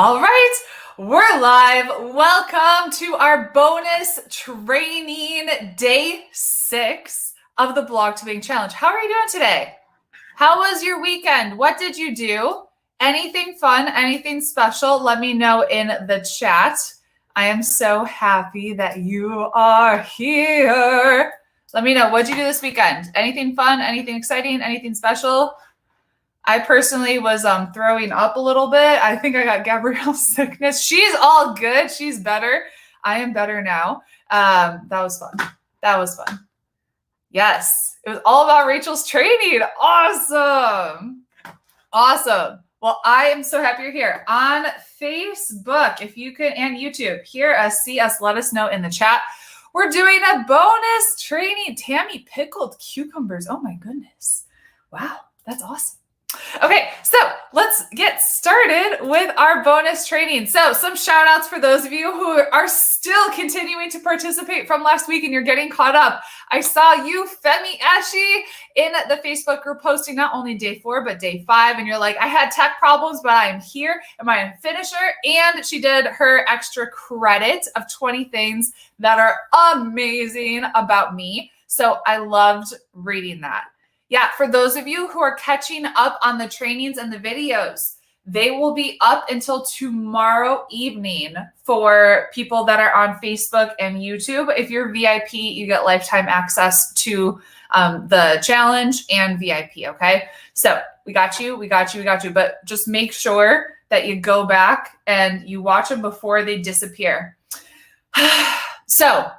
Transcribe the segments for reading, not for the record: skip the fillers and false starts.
All right, we're live. Welcome to our bonus training day 6 of the Blog to Bing Challenge. How are you doing today? How was your weekend? What did you do? Anything fun, anything special? Let me know in the chat. I am so happy that you are here. Let me know, what did you do this weekend? Anything fun, anything exciting, anything special? I personally was throwing up a little bit. I think I got Gabrielle's sickness. She's all good. She's better. I am better now. That was fun. That was fun. Yes, it was all about Rachel's training. Awesome. Awesome. Well, I am so happy you're here. On Facebook, if you can, and YouTube, hear us, see us, let us know in the chat. We're doing a bonus training. Tammy pickled cucumbers. Oh my goodness. Wow, that's awesome. Okay, so let's get started with our bonus training. So some shout outs for those of you who are still continuing to participate from last week and you're getting caught up. I saw you, Femi Ashi, in the Facebook group posting not only day 4, but day 5. And you're like, I had tech problems, but I am here. Am I a finisher? And she did her extra credit of 20 things that are amazing about me. So I loved reading that. Yeah, for those of you who are catching up on the trainings and the videos, they will be up until tomorrow evening for people that are on Facebook and YouTube. If you're VIP, you get lifetime access to the challenge and VIP, okay? So we got you. But just make sure that you go back and you watch them before they disappear. So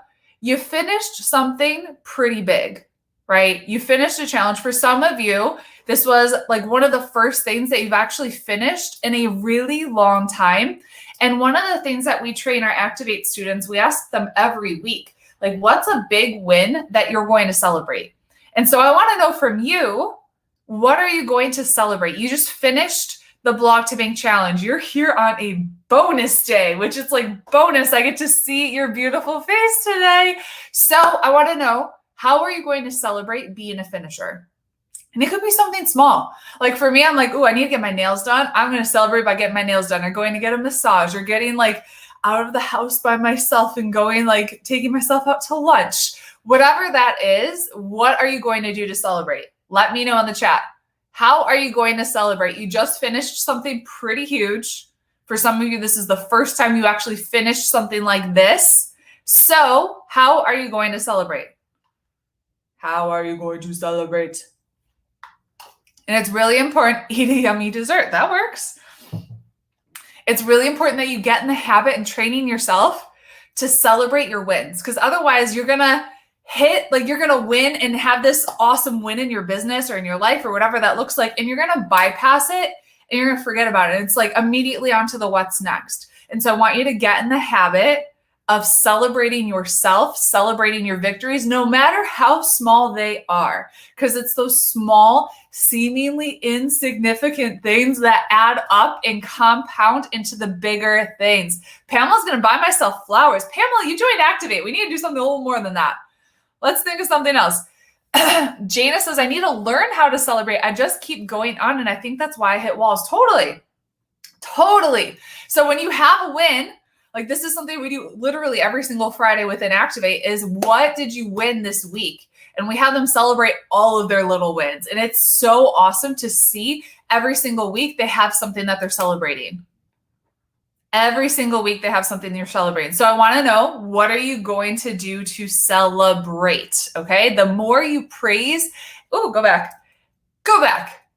you finished something pretty big. Right? You finished a challenge. For some of you, this was like one of the first things that you've actually finished in a really long time. And one of the things that we train our Activate students, we ask them every week, like, what's a big win that you're going to celebrate? And so I want to know from you, what are you going to celebrate? You just finished the Blog to Bing Challenge. You're here on a bonus day, which is like bonus. I get to see your beautiful face today. So I want to know, how are you going to celebrate being a finisher? And it could be something small. Like for me, I'm like, oh, I need to get my nails done. I'm going to celebrate by getting my nails done, or going to get a massage, or getting like out of the house by myself and going like taking myself out to lunch. Whatever that is, what are you going to do to celebrate? Let me know in the chat. How are you going to celebrate? You just finished something pretty huge. For some of you, this is the first time you actually finished something like this. So how are you going to celebrate? How are you going to celebrate? And it's really important, eat a yummy dessert. That works. It's really important that you get in the habit and training yourself to celebrate your wins, because otherwise you're going to you're going to win and have this awesome win in your business or in your life or whatever that looks like. And you're going to bypass it and you're going to forget about it. And it's like immediately onto the what's next. And so I want you to get in the habit of celebrating yourself, celebrating your victories, no matter how small they are, because it's those small, seemingly insignificant things that add up and compound into the bigger things. Pamela's going to buy myself flowers. Pamela, you joined Activate. We need to do something a little more than that. Let's think of something else. Jana says, I need to learn how to celebrate. I just keep going on, and I think that's why I hit walls. Totally. So when you have a win, like this is something we do literally every single Friday within Activate, is what did you win this week? And we have them celebrate all of their little wins. And it's so awesome to see every single week they have something that they're celebrating. Every single week they have something they're celebrating. So I want to know, what are you going to do to celebrate? Okay. The more you praise, go back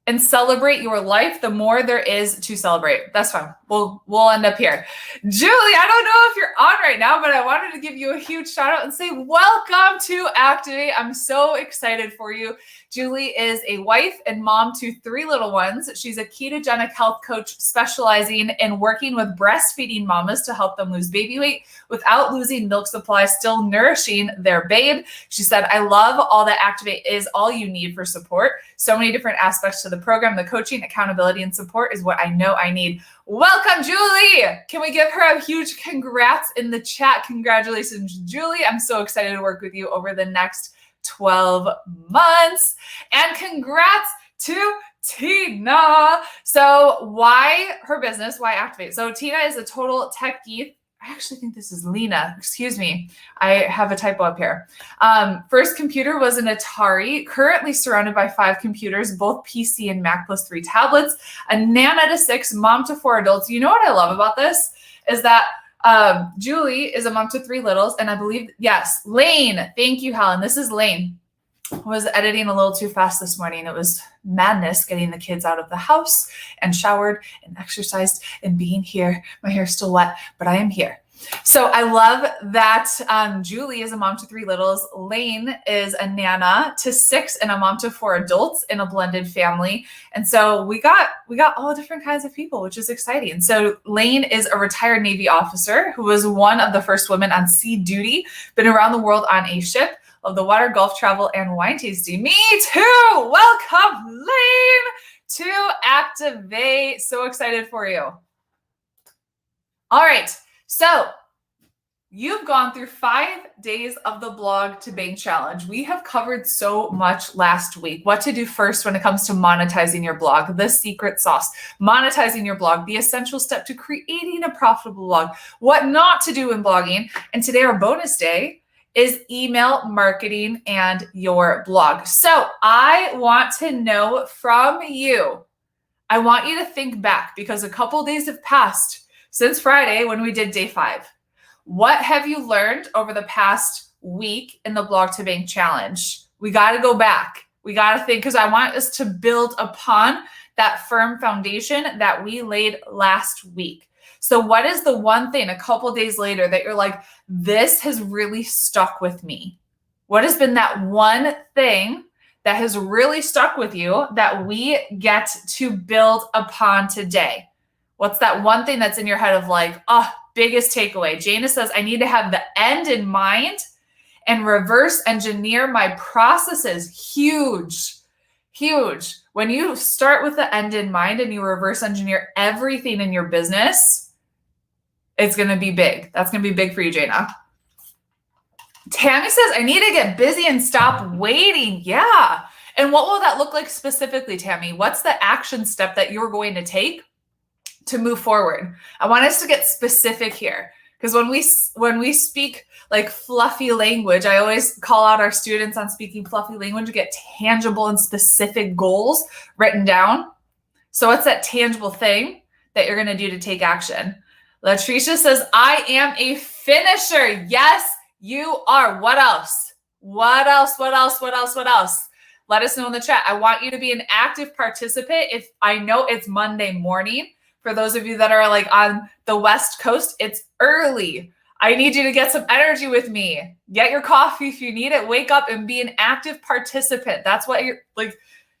and celebrate your life, the more there is to celebrate. That's fine. We'll end up here. Julie, I don't know if you're on right now, but I wanted to give you a huge shout out and say welcome to Activate. I'm so excited for you. Julie is a wife and mom to 3 little ones. She's a ketogenic health coach specializing in working with breastfeeding mamas to help them lose baby weight without losing milk supply, still nourishing their babe. She said, I love all that Activate is, all you need for support. So many different aspects to the program. The coaching, accountability, and support is what I know I need. Welcome, Julie. Can we give her a huge congrats in the chat? Congratulations, Julie. I'm so excited to work with you over the next 12 months. And congrats to Tina. So why her business? Why Activate? So Tina is a total tech geek. I actually think this is Lena. Excuse me. I have a typo up here. First computer was an Atari, currently surrounded by 5 computers, both PC and Mac plus 3 tablets, a Nana to 6, mom to 4 adults. You know what I love about this is that Julie is a mom to 3 littles. And I believe, yes, Lane. Thank you, Helen. This is Lane. Was editing a little too fast this morning. It was madness getting the kids out of the house and showered and exercised and being here. My hair's still wet, but I am here. So I love that Julie is a mom to 3 littles. Lane is a Nana to 6 and a mom to 4 adults in a blended family. And so we got all different kinds of people, which is exciting. So Lane is a retired Navy officer who was one of the first women on sea duty, been around the world on a ship, of the water, golf, travel, and wine tasting. Me too. Welcome, Lane, to Activate. So excited for you. All right. So you've gone through 5 days of the blog to bank challenge. We have covered so much last week. What to do first when it comes to monetizing your blog, the secret sauce, monetizing your blog, the essential step to creating a profitable blog, what not to do in blogging. And today, our bonus day is email marketing and your blog. So I want to know from you, I want you to think back because a couple of days have passed since Friday when we did day 5. What have you learned over the past week in the Blog to Bank Challenge? We got to go back. We got to think because I want us to build upon that firm foundation that we laid last week. So what is the one thing a couple days later that you're like, this has really stuck with me? What has been that one thing that has really stuck with you that we get to build upon today? What's that one thing that's in your head of like, biggest takeaway? Jana says, I need to have the end in mind and reverse engineer my processes. Huge, huge. When you start with the end in mind and you reverse engineer everything in your business, it's going to be big. That's going to be big for you, Jana. Tammy says, I need to get busy and stop waiting. Yeah. And what will that look like specifically, Tammy? What's the action step that you're going to take to move forward? I want us to get specific here because when we speak like fluffy language, I always call out our students on speaking fluffy language to get tangible and specific goals written down. So what's that tangible thing that you're going to do to take action? Latricia says, I am a finisher. Yes, you are. What else? What else? What else? What else? What else? Let us know in the chat. I want you to be an active participant. If I know it's Monday morning, for those of you that are like on the West Coast, it's early. I need you to get some energy with me. Get your coffee if you need it. Wake up and be an active participant. That's what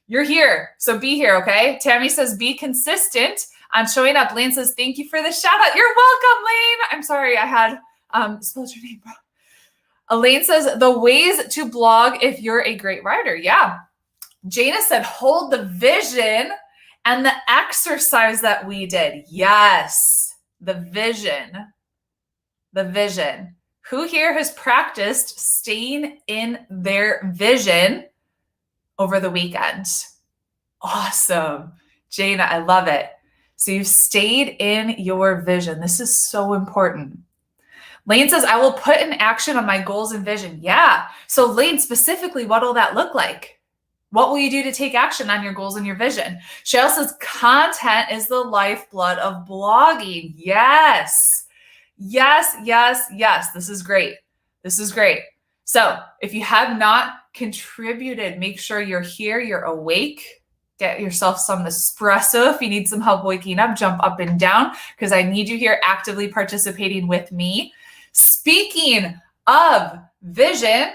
you're here. So be here, okay? Tammy says, be consistent on showing up. Lane says, thank you for the shout out. You're welcome, Lane. I'm sorry I had spelled your name wrong. Elaine says, the ways to blog if you're a great writer. Yeah. Jana said, hold the vision and the exercise that we did. Yes. The vision. The vision. Who here has practiced staying in their vision over the weekend? Awesome. Jana, I love it. So you've stayed in your vision. This is so important. Lane says, I will put in action on my goals and vision. Yeah. So Lane, specifically, what will that look like? What will you do to take action on your goals and your vision? Cheryl says, content is the lifeblood of blogging. Yes. Yes, yes, yes. This is great. This is great. So if you have not contributed, make sure you're here, you're awake. Get yourself some espresso. If you need some help waking up, jump up and down because I need you here actively participating with me. Speaking of vision,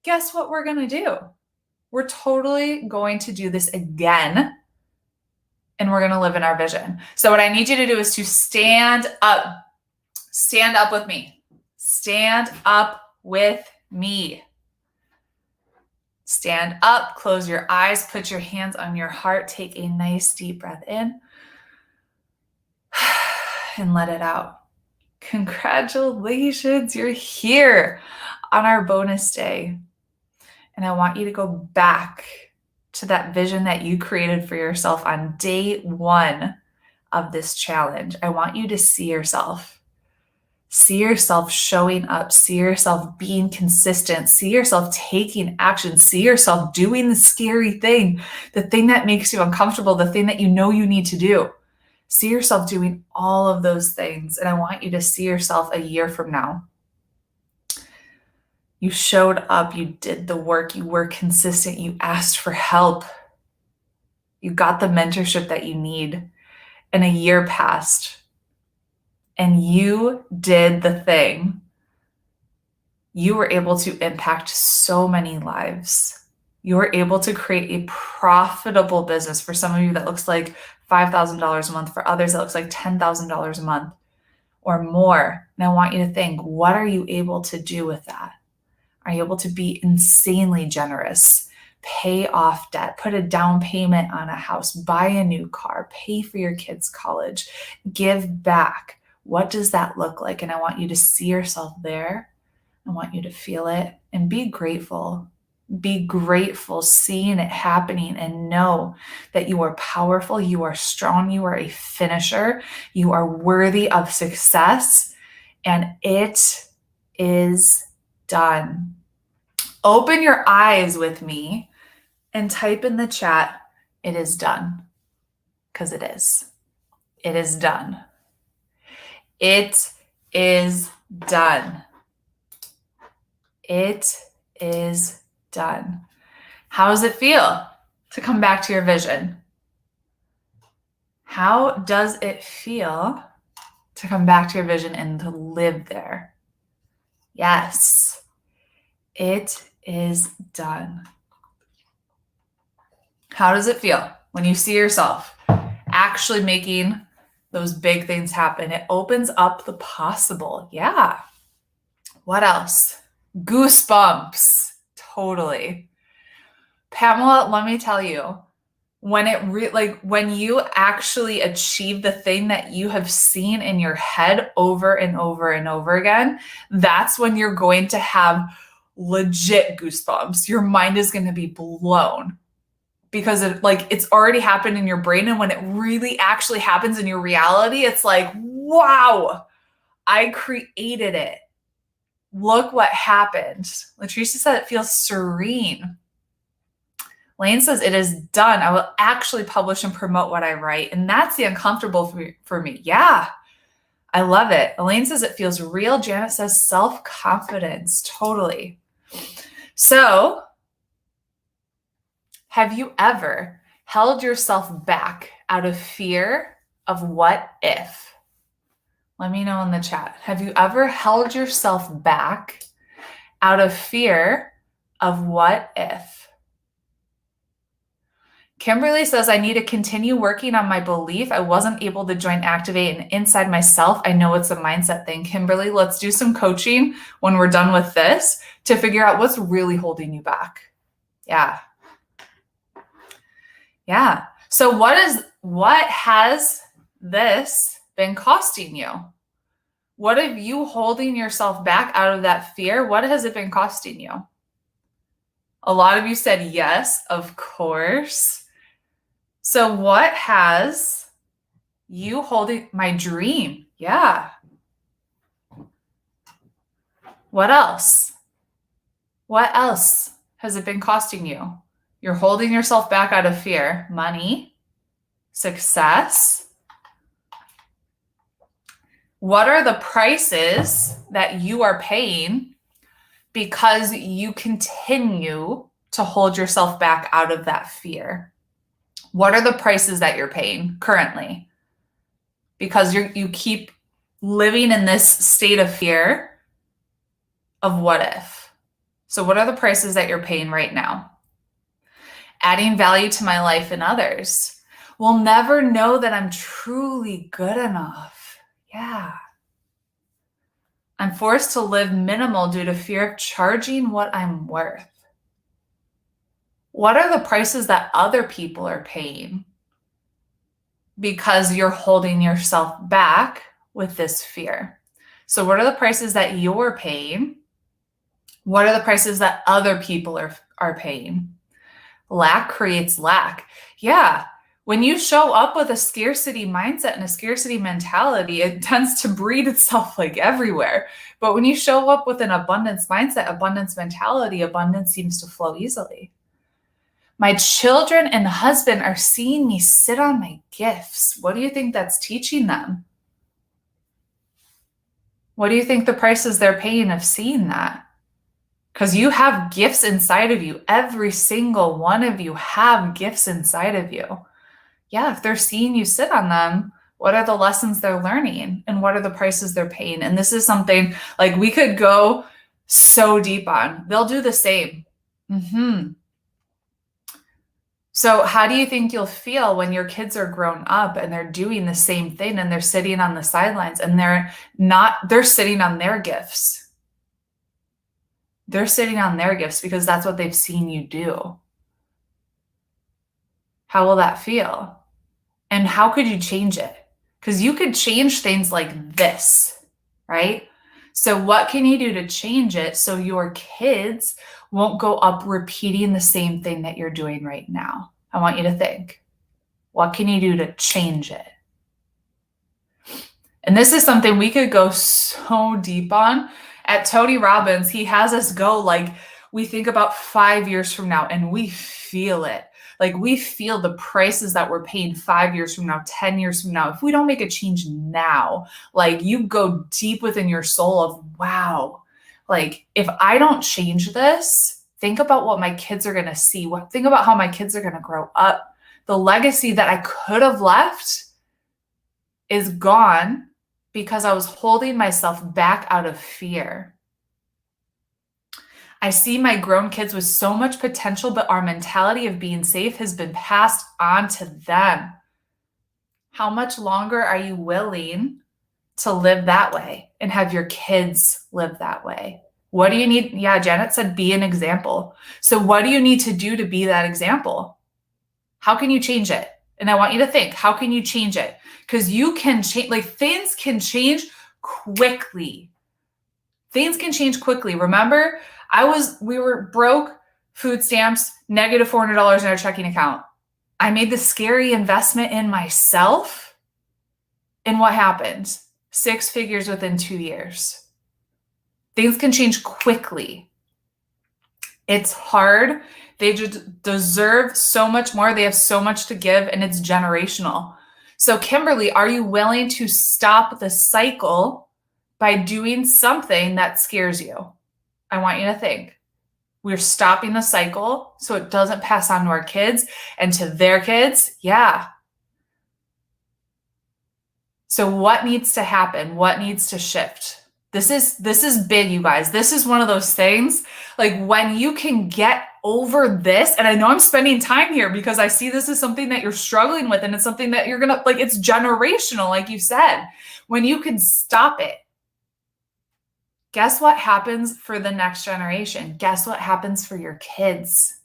guess what we're going to do? We're totally going to do this again, and we're going to live in our vision. So what I need you to do is to stand up. Stand up with me. Stand up with me. Stand up, close your eyes, put your hands on your heart, take a nice deep breath in, and let it out. Congratulations, you're here on our bonus day. And I want you to go back to that vision that you created for yourself on day 1 of this challenge. I want you to see yourself. See yourself showing up, see yourself being consistent, see yourself taking action, see yourself doing the scary thing, the thing that makes you uncomfortable, the thing that you know you need to do. See yourself doing all of those things. And I want you to see yourself a year from now. You showed up, you did the work, you were consistent, you asked for help, you got the mentorship that you need, and a year passed. And you did the thing. You were able to impact so many lives. You were able to create a profitable business. For some of you, that looks like $5,000 a month. For others, that looks like $10,000 a month or more. And I want you to think, what are you able to do with that? Are you able to be insanely generous? Pay off debt, put a down payment on a house, buy a new car, pay for your kids' college, give back. What does that look like? And I want you to see yourself there. I want you to feel it and be grateful. Be grateful, seeing it happening, and know that you are powerful, you are strong, you are a finisher, you are worthy of success, and it is done. Open your eyes with me and type in the chat, "It is done," because it is. It is done. It is done. It is done. How does it feel to come back to your vision? How does it feel to come back to your vision and to live there? Yes, it is done. How does it feel when you see yourself actually making those big things happen? It opens up the possible. Yeah. What else? Goosebumps. Totally. Pamela, let me tell you, when when you actually achieve the thing that you have seen in your head over and over and over again, that's when you're going to have legit goosebumps. Your mind is going to be blown because it's already happened in your brain. And when it really actually happens in your reality, it's like, wow, I created it. Look what happened. Latricia said it feels serene. Lane says it is done. I will actually publish and promote what I write. And that's the uncomfortable for me. Yeah, I love it. Elaine says it feels real. Janet says self-confidence. Totally. So, have you ever held yourself back out of fear of what if? Let me know in the chat. Have you ever held yourself back out of fear of what if? Kimberly says, I need to continue working on my belief. I wasn't able to join Activate, and inside myself, I know it's a mindset thing. Kimberly, let's do some coaching when we're done with this to figure out what's really holding you back. Yeah. Yeah. So what has this been costing you? What have you holding yourself back out of that fear? What has it been costing you? A lot of you said yes, of course. So what has you holding my dream? Yeah. What else? What else has it been costing you? You're holding yourself back out of fear. Money, success. What are the prices that you are paying because you continue to hold yourself back out of that fear? What are the prices that you're paying currently? Because you keep living in this state of fear of what if. So what are the prices that you're paying right now? Adding value to my life and others. We'll never know that I'm truly good enough. Yeah. I'm forced to live minimal due to fear of charging what I'm worth. What are the prices that other people are paying because you're holding yourself back with this fear? So what are the prices that you're paying? What are the prices that other people are paying? Lack creates lack. Yeah. When you show up with a scarcity mindset and a scarcity mentality, it tends to breed itself like everywhere. But when you show up with an abundance mindset, abundance mentality, abundance seems to flow easily. My children and husband are seeing me sit on my gifts. What do you think that's teaching them? What do you think the prices they're paying of seeing that? Because you have gifts inside of you. Every single one of you have gifts inside of you. Yeah, if they're seeing you sit on them, what are the lessons they're learning and what are the prices they're paying? And this is something like we could go so deep on. They'll do the same. So how do you think you'll feel when your kids are grown up and they're doing the same thing and they're sitting on the sidelines and they're sitting on their gifts. They're sitting on their gifts because that's what they've seen you do. How will that feel? And how could you change it? Because you could change things like this, right? So what can you do to change it so your kids won't go up repeating the same thing that you're doing right now? I want you to think. What can you do to change it? And this is something we could go so deep on. At Tony Robbins, he has us go like we think about 5 years from now and we feel it. Like we feel the prices that we're paying 5 years from now, 10 years from now. If we don't make a change now, like you go deep within your soul of, wow, like if I don't change this, think about what my kids are going to see. Think about how my kids are going to grow up. The legacy that I could have left is gone because I was holding myself back out of fear. I see my grown kids with so much potential, but our mentality of being safe has been passed on to them. How much longer are you willing to live that way and have your kids live that way? What do you need? Yeah, Janet said, be an example. So what do you need to do to be that example? How can you change it? And I want you to think, how can you change it? Because you can change, like things can change quickly. Things can change quickly. Remember, we were broke, food stamps, negative $400 in our checking account. I made the scary investment in myself. And what happened? 6 figures within 2 years. Things can change quickly. It's hard. They just deserve so much more. They have so much to give, and it's generational. So Kimberly, are you willing to stop the cycle by doing something that scares you? I want you to think. We're stopping the cycle so it doesn't pass on to our kids and to their kids. Yeah. So what needs to happen? What needs to shift? This is big, you guys. This is one of those things, like when you can get over this, and I know I'm spending time here because I see this as something that you're struggling with, and it's something that you're gonna, like, it's generational, like you said. When you can stop it, guess what happens for the next generation? Guess what happens for your kids?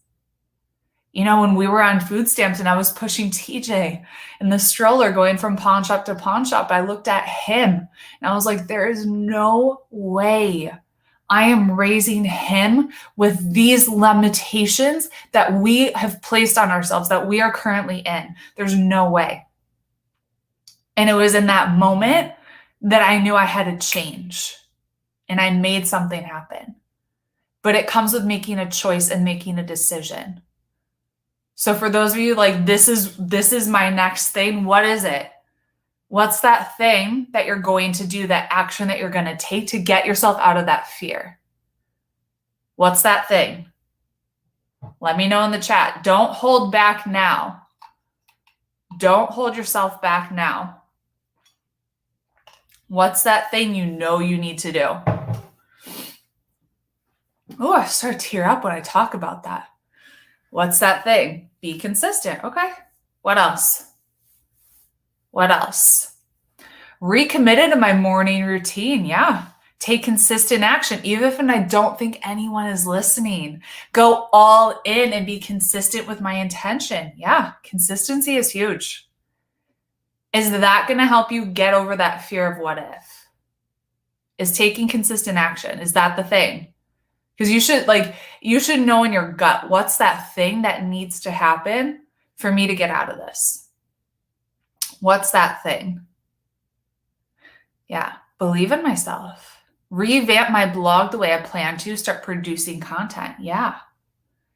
You know, when we were on food stamps and I was pushing TJ in the stroller going from pawn shop to pawn shop, I looked at him and I was like, there is no way I am raising him with these limitations that we have placed on ourselves, that we are currently in. There's no way. And it was in that moment that I knew I had to change and I made something happen. But it comes with making a choice and making a decision. So for those of you like, this is my next thing. What is it? What's that thing that you're going to do, that action that you're going to take to get yourself out of that fear? What's that thing? Let me know in the chat. Don't hold back now. Don't hold yourself back now. What's that thing you know you need to do? Oh, I start to tear up when I talk about that. What's that thing? Be consistent. Okay. What else? What else? Recommitted to my morning routine. Yeah. Take consistent action, even if I don't think anyone is listening. Go all in and be consistent with my intention. Yeah. Consistency is huge. Is that going to help you get over that fear of what if? Is taking consistent action? Is that the thing? Because you should know in your gut, what's that thing that needs to happen for me to get out of this? What's that thing? Yeah, believe in myself. Revamp my blog the way I plan to, start producing content. Yeah,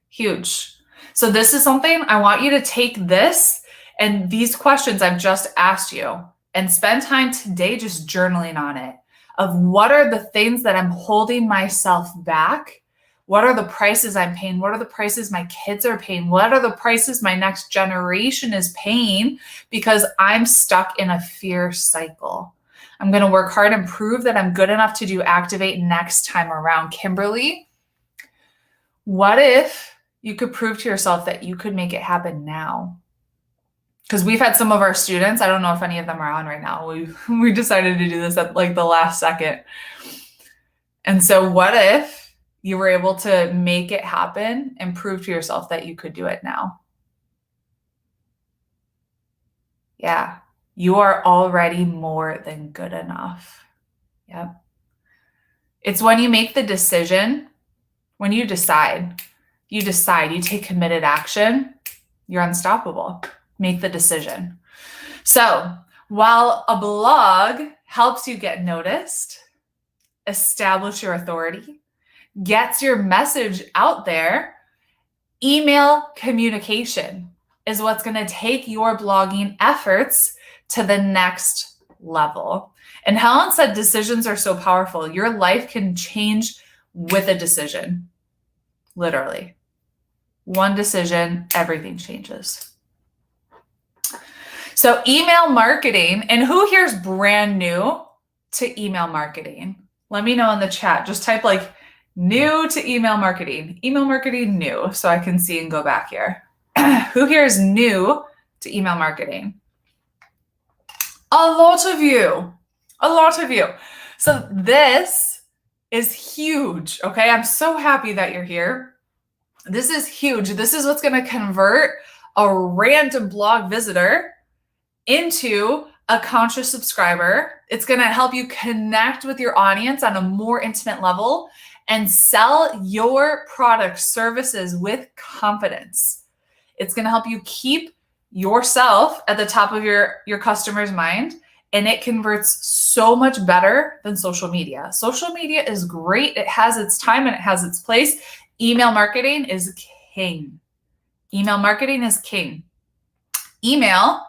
huge. So this is something I want you to take this and these questions I've just asked you and spend time today just journaling on it of what are the things that I'm holding myself back? What are the prices I'm paying? What are the prices my kids are paying? What are the prices my next generation is paying because I'm stuck in a fear cycle? I'm going to work hard and prove that I'm good enough to do Activate next time around. Kimberly, what if you could prove to yourself that you could make it happen now? Because we've had some of our students, I don't know if any of them are on right now. We decided to do this at like the last second. And so what if you were able to make it happen and prove to yourself that you could do it now? Yeah, you are already more than good enough. Yep. It's when you make the decision, when you decide, you take committed action, you're unstoppable. Make the decision. So while a blog helps you get noticed, establish your authority, gets your message out there, email communication is what's going to take your blogging efforts to the next level. And Helen said decisions are so powerful. Your life can change with a decision. Literally. One decision, everything changes. So email marketing, and who here is brand new to email marketing? Let me know in the chat. Just type like new to email marketing new, so I can see and go back here. Who here is new to email marketing? A lot of you. So this is huge, okay? I'm so happy that you're here. This is huge. This is what's going to convert a random blog visitor into a conscious subscriber. It's going to help you connect with your audience on a more intimate level and sell your products, services with confidence. It's going to help you keep yourself at the top of your customer's mind, and it converts so much better than social media. Social media is great. It has its time and it has its place. Email marketing is king. Email marketing is king. Email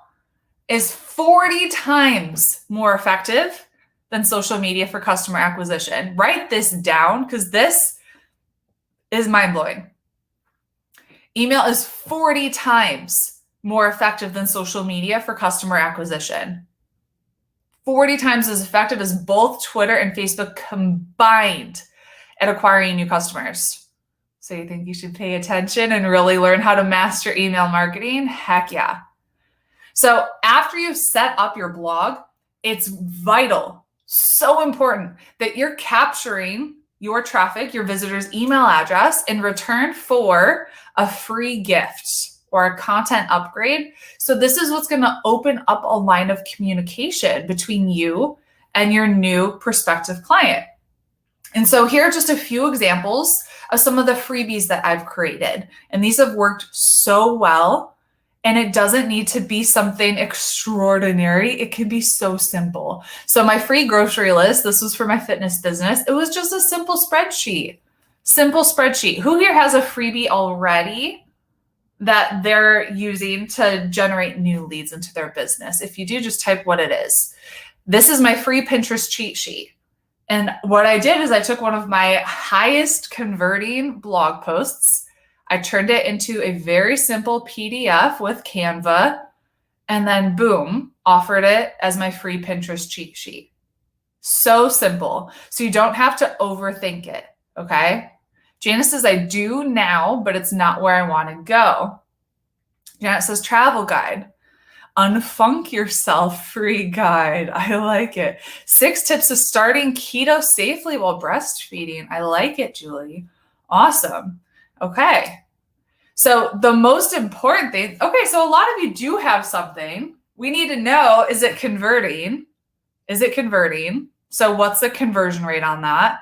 is 40 times more effective than social media for customer acquisition. Write this down because this is mind-blowing. Email is 40 times more effective than social media for customer acquisition. 40 times as effective as both Twitter and Facebook combined at acquiring new customers. So you think you should pay attention and really learn how to master email marketing? Heck yeah. So after you've set up your blog, it's vital, so important that you're capturing your traffic, your visitor's email address in return for a free gift or a content upgrade. So this is what's going to open up a line of communication between you and your new prospective client. And so here are just a few examples of some of the freebies that I've created. And these have worked so well. And it doesn't need to be something extraordinary. It can be so simple. So my free grocery list, this was for my fitness business. It was just a simple spreadsheet. Who here has a freebie already that they're using to generate new leads into their business? If you do, just type what it is. This is my free Pinterest cheat sheet. And what I did is I took one of my highest converting blog posts, I turned it into a very simple PDF with Canva, and then boom, offered it as my free Pinterest cheat sheet. So simple. So you don't have to overthink it, okay? Jana says, I do now, but it's not where I want to go. Janet says, travel guide. Unfunk yourself free guide. I like it. 6 tips of starting keto safely while breastfeeding. I like it, Julie. Awesome. Okay. So the most important thing, okay, so a lot of you do have something. We need to know, is it converting? Is it converting? So what's the conversion rate on that?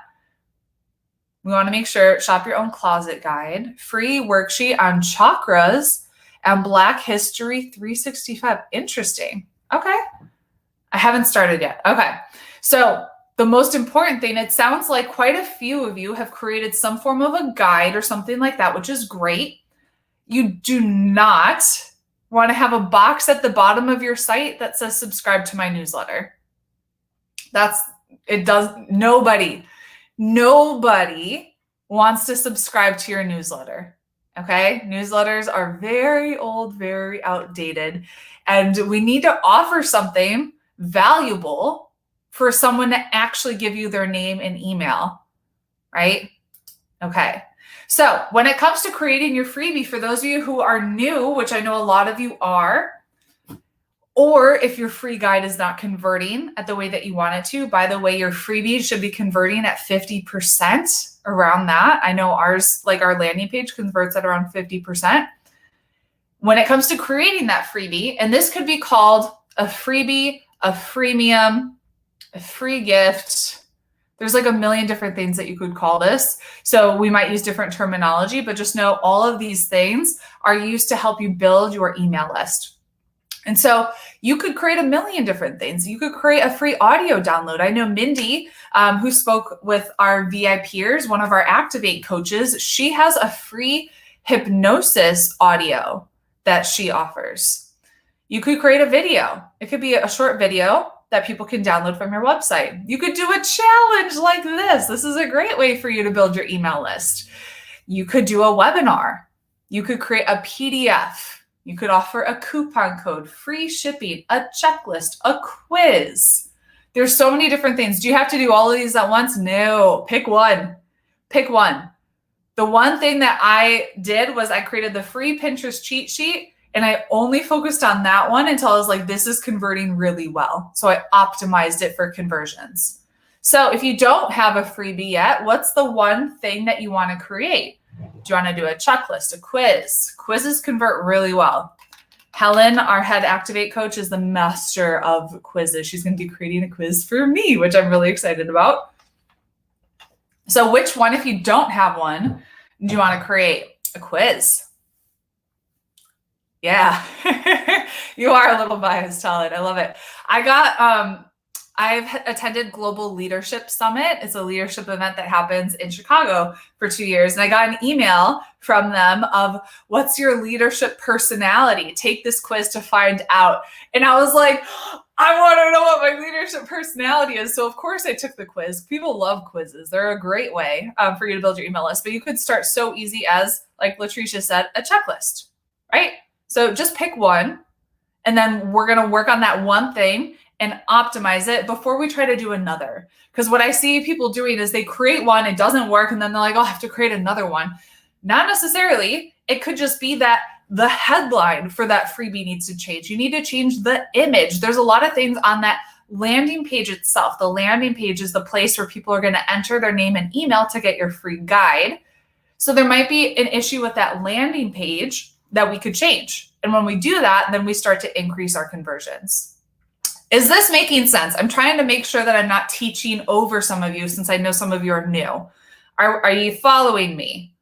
We want to make sure, shop your own closet guide, free worksheet on chakras, and Black History 365. Interesting. Okay. I haven't started yet. Okay. So the most important thing, it sounds like quite a few of you have created some form of a guide or something like that, which is great. You do not want to have a box at the bottom of your site that says subscribe to my newsletter. Nobody wants to subscribe to your newsletter. Okay. Newsletters are very old, very outdated, and we need to offer something valuable for someone to actually give you their name and email, right? Okay. So when it comes to creating your freebie, for those of you who are new, which I know a lot of you are, or if your free guide is not converting at the way that you want it to, by the way, your freebie should be converting at 50%, around that. I know ours, like our landing page, converts at around 50%. When it comes to creating that freebie, and this could be called a freebie, a freemium, a free gift. There's like a million different things that you could call this. So we might use different terminology, but just know all of these things are used to help you build your email list. And so you could create a million different things. You could create a free audio download. I know Mindy, who spoke with our VIPers, one of our Activate coaches, she has a free hypnosis audio that she offers. You could create a video. It could be a short video that people can download from your website. You could do a challenge like this. This is a great way for you to build your email list. You could do a webinar. You could create a PDF. You could offer a coupon code, free shipping, a checklist, a quiz. There's so many different things. Do you have to do all of these at once? No, pick one. Pick one. The one thing that I did was I created the free Pinterest cheat sheet, and I only focused on that one until I was like, this is converting really well. So I optimized it for conversions. So if you don't have a freebie yet, what's the one thing that you want to create? Do you want to do a checklist, a quiz? Quizzes convert really well. Helen, our head Activate coach, is the master of quizzes. She's going to be creating a quiz for me, which I'm really excited about. So which one, if you don't have one, do you want to create? A quiz. Yeah, you are a little biased, Helen. I love it. I've attended Global Leadership Summit. It's a leadership event that happens in Chicago for 2 years. And I got an email from them of, what's your leadership personality? Take this quiz to find out. And I was like, I want to know what my leadership personality is. So of course I took the quiz. People love quizzes. They're a great way for you to build your email list. But you could start so easy as, like Latricia said, a checklist, right? So just pick one, and then we're going to work on that one thing and optimize it before we try to do another. Because what I see people doing is they create one, it doesn't work, and then they're like, oh, I have to create another one. Not necessarily. It could just be that the headline for that freebie needs to change. You need to change the image. There's a lot of things on that landing page itself. The landing page is the place where people are going to enter their name and email to get your free guide. So there might be an issue with that landing page that we could change. And when we do that, then we start to increase our conversions. Is this making sense? I'm trying to make sure that I'm not teaching over some of you, since I know some of you are new. Are you following me?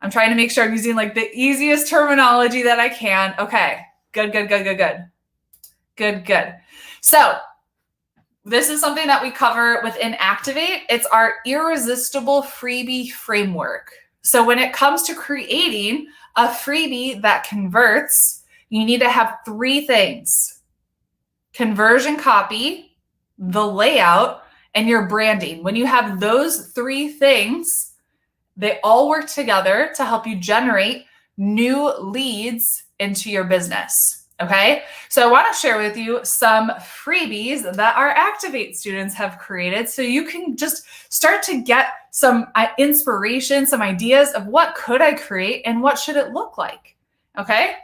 I'm trying to make sure I'm using like the easiest terminology that I can. Okay, good. So this is something that we cover within Activate. It's our irresistible freebie framework. So when it comes to creating a freebie that converts, you need to have 3 things: conversion copy, the layout, and your branding. When you have those 3 things, they all work together to help you generate new leads into your business. Okay, so I want to share with you some freebies that our Activate students have created so you can just start to get some inspiration, some ideas of what could I create and what should it look like. Okay.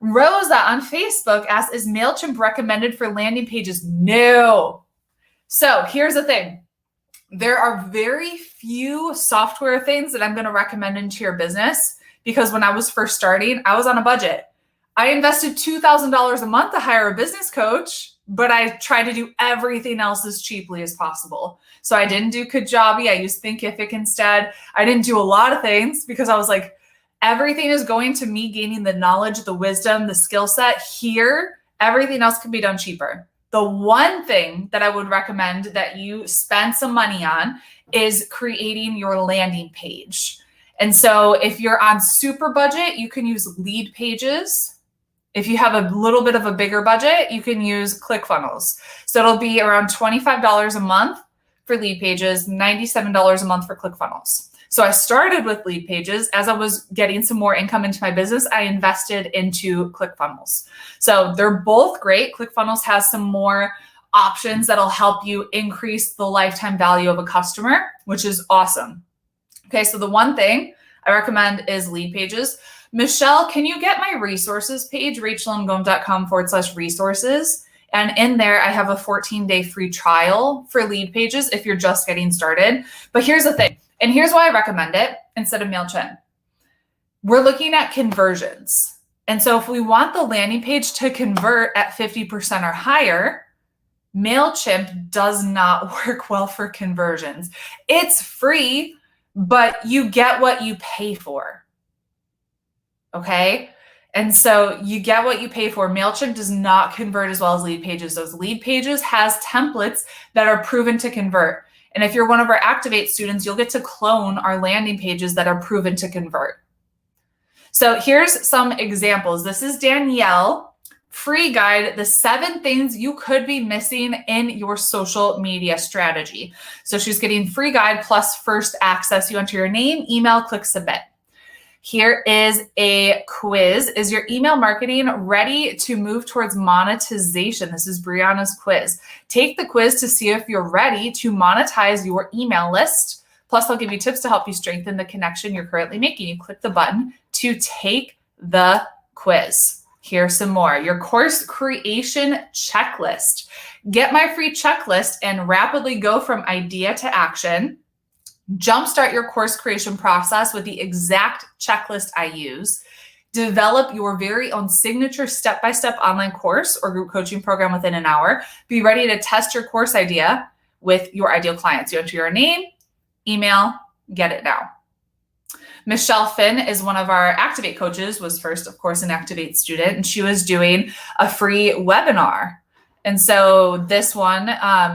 Rosa on Facebook asks, is MailChimp recommended for landing pages? No. So here's the thing. There are very few software things that I'm going to recommend into your business, because when I was first starting, I was on a budget. I invested $2,000 a month to hire a business coach. but I tried to do everything else as cheaply as possible. So I didn't do Kajabi. I used Thinkific instead. I didn't do a lot of things because I was like, everything is going to me gaining the knowledge, the wisdom, the skill set here. Everything else can be done cheaper. The one thing that I would recommend that you spend some money on is creating your landing page. And so if you're on super budget, you can use lead pages. If you have a little bit of a bigger budget, you can use ClickFunnels. So it'll be around $25 a month for lead pages, $97 a month for ClickFunnels. So I started with lead pages. As I was getting some more income into my business, I invested into ClickFunnels. So they're both great. ClickFunnels has some more options that'll help you increase the lifetime value of a customer, which is awesome. Okay, so the one thing I recommend is lead pages. Michelle, can you get my resources page, rachelandgomes.com/resources? And in there, I have a 14-day free trial for lead pages if you're just getting started. But here's the thing, and here's why I recommend it instead of MailChimp. We're looking at conversions. And so if we want the landing page to convert at 50% or higher, MailChimp does not work well for conversions. It's free, but you get what you pay for. Okay? And so you get what you pay for. MailChimp does not convert as well as lead pages. Those lead pages has templates that are proven to convert. And if you're one of our Activate students, you'll get to clone our landing pages that are proven to convert. So here's some examples. This is Danielle. Free guide, the 7 things you could be missing in your social media strategy. So she's getting free guide plus first access. You enter your name, email, click submit. Here is a quiz. Is your email marketing ready to move towards monetization? This is Brianna's quiz. Take the quiz to see if you're ready to monetize your email list. Plus, I'll give you tips to help you strengthen the connection you're currently making. You click the button to take the quiz. Here's some more. Your course creation checklist. Get my free checklist and rapidly go from idea to action. Jumpstart your course creation process with the exact checklist I use. Develop your very own signature step-by-step online course or group coaching program within an hour. Be ready to test your course idea with your ideal clients. You enter your name, email, get it now. Michelle Finn is one of our Activate coaches, was first, of course, an Activate student, and she was doing a free webinar. And so this one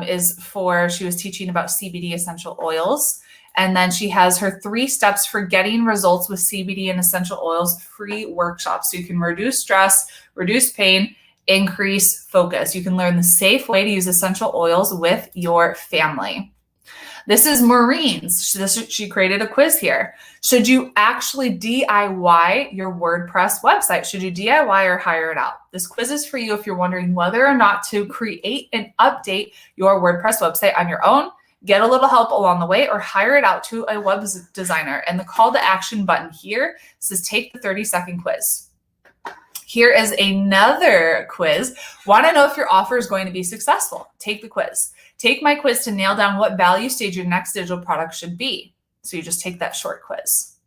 is for, she was teaching about CBD essential oils. And then she has her 3 steps for getting results with CBD and essential oils free workshop. So you can reduce stress, reduce pain, increase focus. You can learn the safe way to use essential oils with your family. This is Maureen's. She created a quiz here. Should you actually DIY your WordPress website? Should you DIY or hire it out? This quiz is for you if you're wondering whether or not to create and update your WordPress website on your own, get a little help along the way, or hire it out to a web designer. And the call to action button here says take the 30-second quiz. Here is another quiz. Want to know if your offer is going to be successful? Take the quiz. Take my quiz to nail down what value stage your next digital product should be. So you just take that short quiz.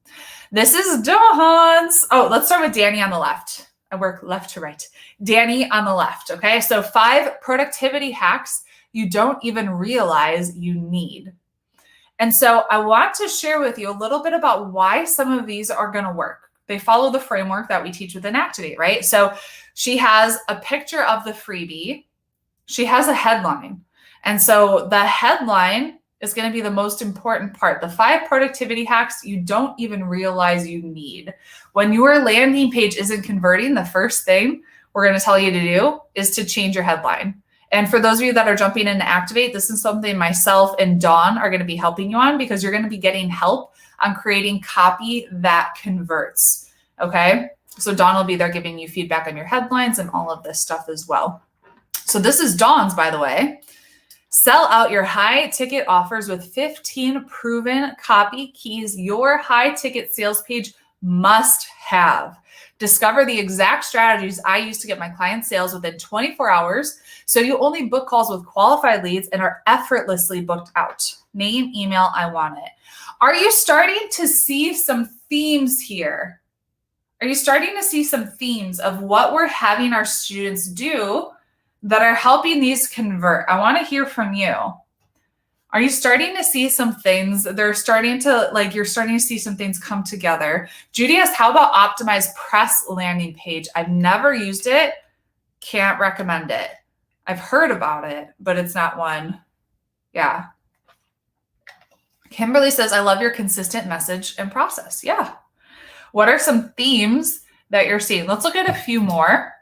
This is Dawn's. Oh, let's start with Danny on the left. I work left to right. Danny on the left, okay? So 5 productivity hacks you don't even realize you need. And so I want to share with you a little bit about why some of these are going to work. They follow the framework that we teach within Activate, right? So she has a picture of the freebie. She has a headline. And so the headline is going to be the most important part. The 5 productivity hacks you don't even realize you need. When your landing page isn't converting, the first thing we're going to tell you to do is to change your headline. And for those of you that are jumping in to Activate, this is something myself and Dawn are going to be helping you on, because you're going to be getting help on creating copy that converts. Okay. So Dawn will be there giving you feedback on your headlines and all of this stuff as well. So this is Dawn's, by the way. Sell out your high ticket offers with 15 proven copy keys your high ticket sales page must have. Discover the exact strategies I use to get my clients sales within 24 hours, so you only book calls with qualified leads and are effortlessly booked out. Name, email, I want it. Are you starting to see some themes here? Are you starting to see some themes of what we're having our students do that are helping these convert? I want to hear from you. Are you starting to see some things? You're starting to see some things come together. Judy asks, how about optimized press landing page? I've never used it. Can't recommend it. I've heard about it, but it's not one. Yeah. Kimberly says, I love your consistent message and process. Yeah. What are some themes that you're seeing? Let's look at a few more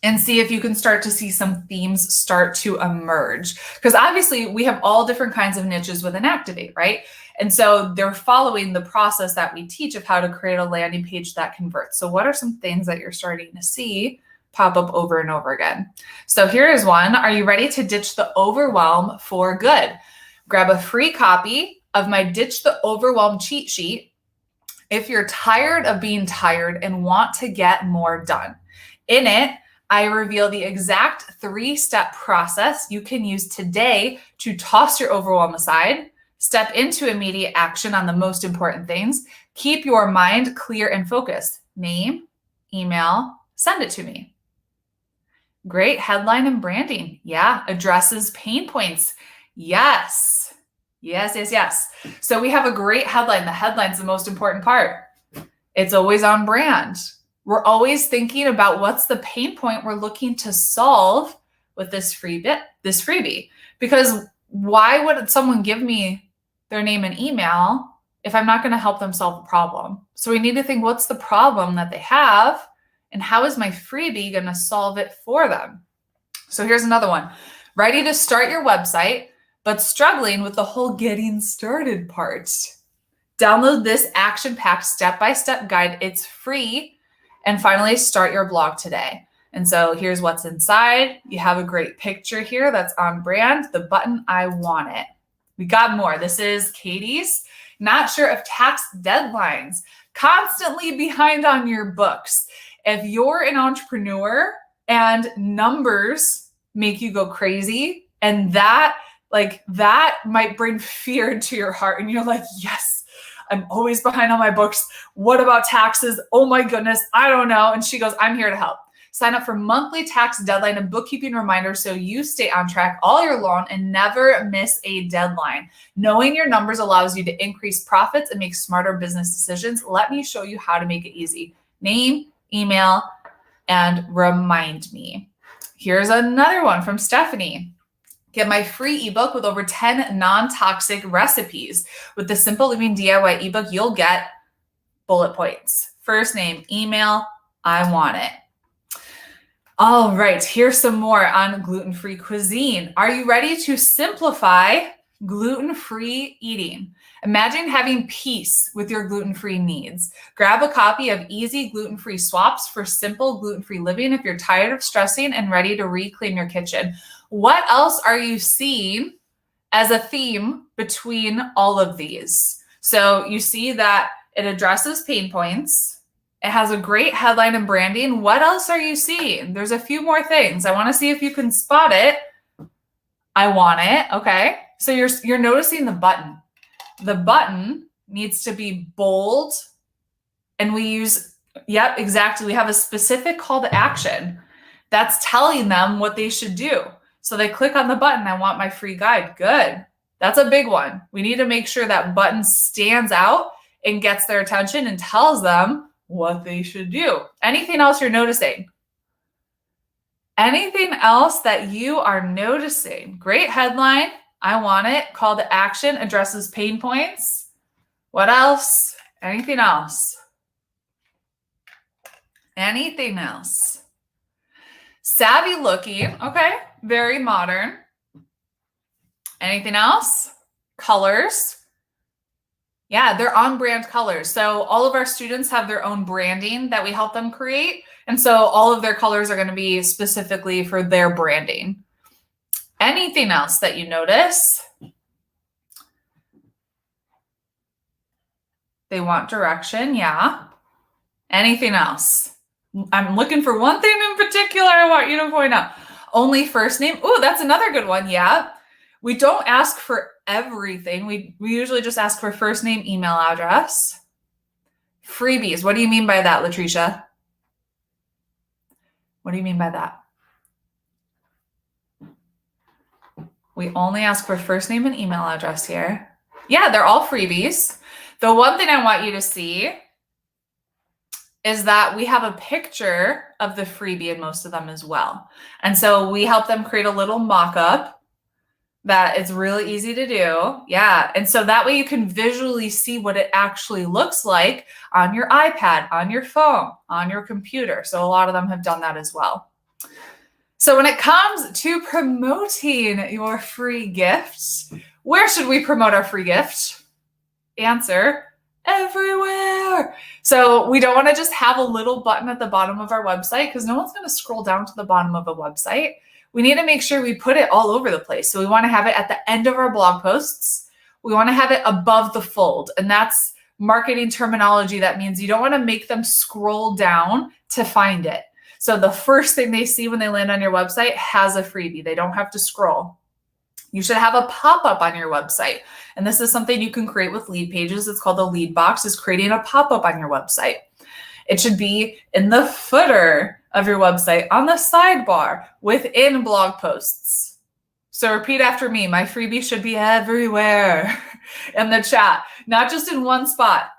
and see if you can start to see some themes start to emerge. Because obviously we have all different kinds of niches within Activate, right? And so they're following the process that we teach of how to create a landing page that converts. So what are some things that you're starting to see pop up over and over again? So here is one. Are you ready to ditch the overwhelm for good? Grab a free copy of my Ditch the Overwhelm cheat sheet if you're tired of being tired and want to get more done. In it, I reveal the exact 3-step process you can use today to toss your overwhelm aside, step into immediate action on the most important things, keep your mind clear and focused. Name, email, send it to me. Great headline and branding. Yeah. Addresses pain points. Yes. Yes, yes, yes. So we have a great headline. The headline's the most important part. It's always on brand. We're always thinking about what's the pain point we're looking to solve with this freebie. Because why would someone give me their name and email if I'm not going to help them solve a problem? So we need to think, what's the problem that they have and how is my freebie going to solve it for them? So here's another one. Ready to start your website, but struggling with the whole getting started part. Download this action-packed step-by-step guide. It's free. And finally, start your blog today. And so here's what's inside. You have a great picture here that's on brand. The button, I want it. We got more. This is Katie's. Not sure of tax deadlines. Constantly behind on your books. If you're an entrepreneur and numbers make you go crazy, and that might bring fear into your heart, and you're like, yes, I'm always behind on my books. What about taxes? Oh my goodness, I don't know. And she goes, I'm here to help. Sign up for monthly tax deadline and bookkeeping reminders so you stay on track all year long and never miss a deadline. Knowing your numbers allows you to increase profits and make smarter business decisions. Let me show you how to make it easy. Name, email, and remind me. Here's another one from Stephanie. Get my free ebook with over 10 non-toxic recipes. With the Simple Living DIY ebook, you'll get bullet points. First name, email, I want it. All right, here's some more on gluten-free cuisine. Are you ready to simplify gluten-free eating? Imagine having peace with your gluten-free needs. Grab a copy of Easy Gluten-Free Swaps for simple gluten-free living if you're tired of stressing and ready to reclaim your kitchen. What else are you seeing as a theme between all of these? So you see that it addresses pain points. It has a great headline and branding. What else are you seeing? There's a few more things. I want to see if you can spot it. I want it. Okay. So you're noticing the button. The button needs to be bold. And we use, yep, exactly. We have a specific call to action that's telling them what they should do. So they click on the button. I want my free guide. Good. That's a big one. We need to make sure that button stands out and gets their attention and tells them what they should do. Anything else you're noticing? Anything else that you are noticing? Great headline. I want it. Call to action addresses pain points. What else? Anything else? Anything else? Savvy looking. Okay. Very modern. Anything else? Colors. Yeah, they're on brand colors. So all of our students have their own branding that we help them create. And so all of their colors are going to be specifically for their branding. Anything else that you notice? They want direction. Yeah. Anything else? I'm looking for one thing in particular I want you to point out. Only first name. Oh, that's another good one. Yeah. We don't ask for everything. We usually just ask for first name, email address. Freebies. What do you mean by that, Latricia? What do you mean by that? We only ask for first name and email address here. Yeah, they're all freebies. The one thing I want you to see is that we have a picture of the freebie in most of them as well. And so we help them create a little mock-up that is really easy to do. Yeah. And so that way you can visually see what it actually looks like on your iPad, on your phone, on your computer. So a lot of them have done that as well. So when it comes to promoting your free gifts, where should we promote our free gift? Answer: everywhere. So we don't want to just have a little button at the bottom of our website because no one's going to scroll down to the bottom of a website. We need to make sure we put it all over the place. So we want to have it at the end of our blog posts. We want to have it above the fold. And that's marketing terminology. That means you don't want to make them scroll down to find it. So the first thing they see when they land on your website has a freebie. They don't have to scroll. You should have a pop-up on your website. And this is something you can create with lead pages. It's called the lead box, is creating a pop-up on your website. It should be in the footer of your website, on the sidebar, within blog posts. So repeat after me. My freebie should be everywhere in the chat, not just in one spot.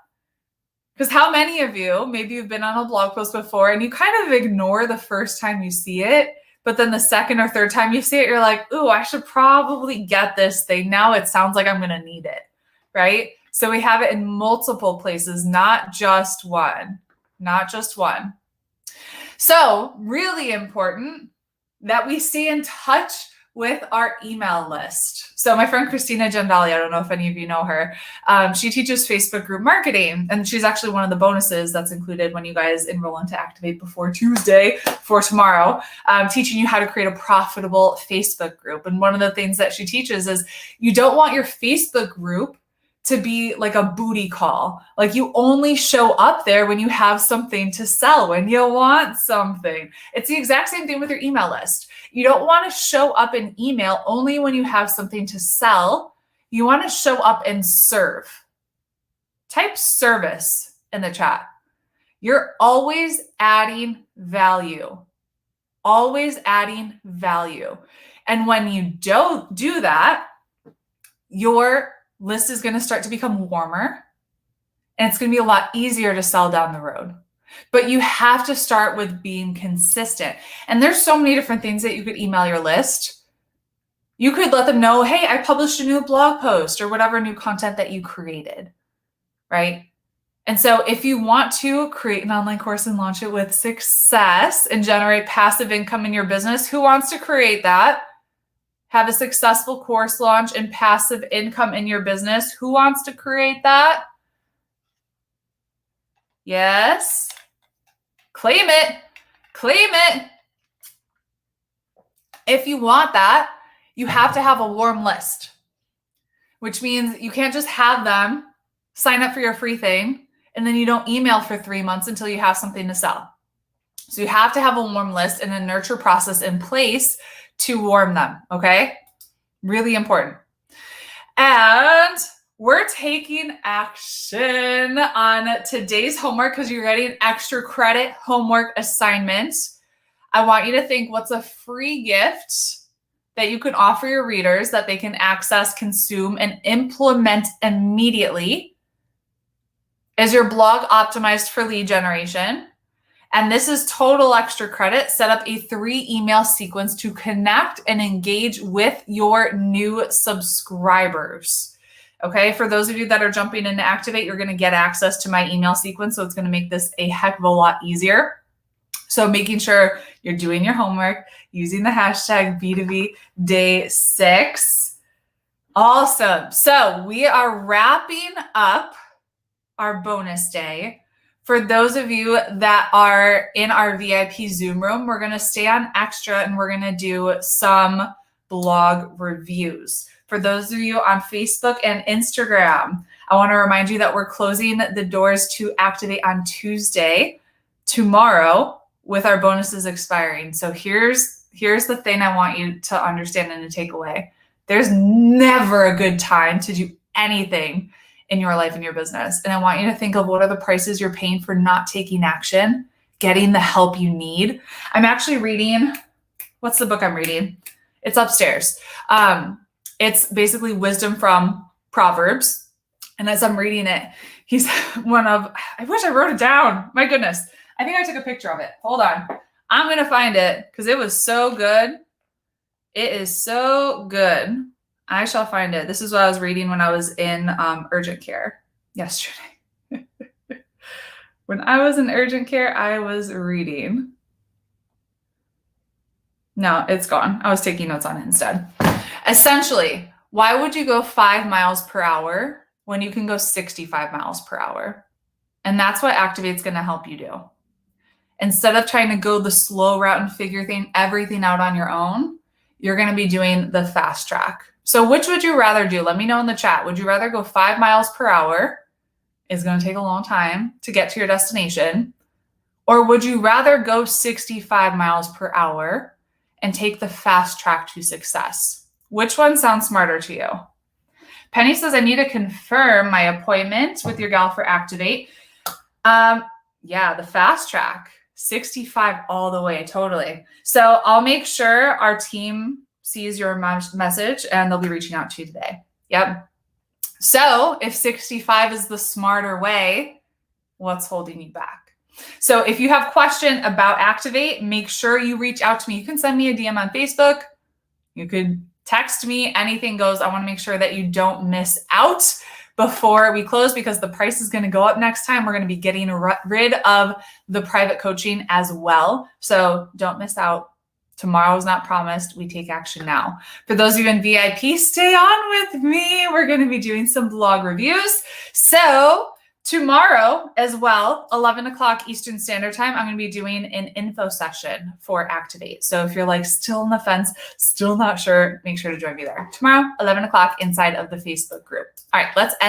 Because how many of you, maybe you've been on a blog post before and you kind of ignore the first time you see it, but then the second or third time you see it, you're like, ooh, I should probably get this thing. Now it sounds like I'm going to need it, right? So we have it in multiple places, not just one, not just one. So really important that we stay in touch with our email list. So my friend Christina Gendali, I don't know if any of you know her, she teaches Facebook group marketing, and she's actually one of the bonuses that's included when you guys enroll into Activate before Tuesday, for tomorrow, teaching you how to create a profitable Facebook group. And one of the things that she teaches is you don't want your Facebook group to be like a booty call. Like you only show up there when you have something to sell, when you want something. It's the exact same thing with your email list. You don't want to show up in email only when you have something to sell. You want to show up and serve. Type service in the chat. You're always adding value. Always adding value. And when you don't do that, your list is going to start to become warmer, and it's going to be a lot easier to sell down the road. But you have to start with being consistent. And there's so many different things that you could email your list. You could let them know, hey, I published a new blog post or whatever new content that you created, right? And so if you want to create an online course and launch it with success and generate passive income in your business, who wants to create that? Have a successful course launch and passive income in your business. Who wants to create that? Yes. Claim it. Claim it. If you want that, you have to have a warm list, which means you can't just have them sign up for your free thing and then you don't email for 3 months until you have something to sell. So you have to have a warm list and a nurture process in place to warm them, okay? Really important. And we're taking action on today's homework because you're getting extra credit homework assignment. I want you to think, what's a free gift that you can offer your readers that they can access, consume, and implement immediately? Is your blog optimized for lead generation? And this is total extra credit. Set up a 3 email sequence to connect and engage with your new subscribers. Okay, for those of you that are jumping into Activate, you're going to get access to my email sequence. So it's going to make this a heck of a lot easier. So making sure you're doing your homework, using the hashtag B2B Day 6. Awesome. So we are wrapping up our bonus day. For those of you that are in our VIP Zoom room, we're going to stay on extra and we're going to do some blog reviews. For those of you on Facebook and Instagram, I want to remind you that we're closing the doors to Activate on Tuesday, tomorrow, with our bonuses expiring. So here's the thing I want you to understand and to take away. There's never a good time to do anything in your life and your business. And I want you to think of what are the prices you're paying for not taking action, getting the help you need. I'm actually reading, what's the book I'm reading? It's upstairs. It's basically wisdom from Proverbs. And as I'm reading it, he's I wish I wrote it down. My goodness. I think I took a picture of it. Hold on. I'm going to find it because it was so good. It is so good. I shall find it. This is what I was reading when I was in urgent care yesterday. When I was in urgent care, I was reading. No, it's gone. I was taking notes on it instead. Essentially, why would you go 5 miles per hour when you can go 65 miles per hour? And that's what Activate's going to help you do. Instead of trying to go the slow route and figure everything out on your own, you're going to be doing the fast track. So which would you rather do? Let me know in the chat. Would you rather go 5 miles per hour? It's going to take a long time to get to your destination. Or would you rather go 65 miles per hour and take the fast track to success? Which one sounds smarter to you? Penny says, I need to confirm my appointment with your gal for Activate. Yeah, the fast track, 65 all the way, totally. So I'll make sure our team sees your message and they'll be reaching out to you today. Yep. So if 65 is the smarter way, what's holding you back? So if you have a question about Activate, make sure you reach out to me. You can send me a DM on Facebook. You could text me. Anything goes. I want to make sure that you don't miss out before we close because the price is going to go up next time. We're going to be getting rid of the private coaching as well. So don't miss out. Tomorrow is not promised. We take action now. For those of you in VIP, stay on with me. We're going to be doing some blog reviews. So tomorrow as well, 11 o'clock Eastern Standard Time, I'm going to be doing an info session for Activate. So if you're like still on the fence, still not sure, make sure to join me there. Tomorrow, 11 o'clock inside of the Facebook group. All right, let's end.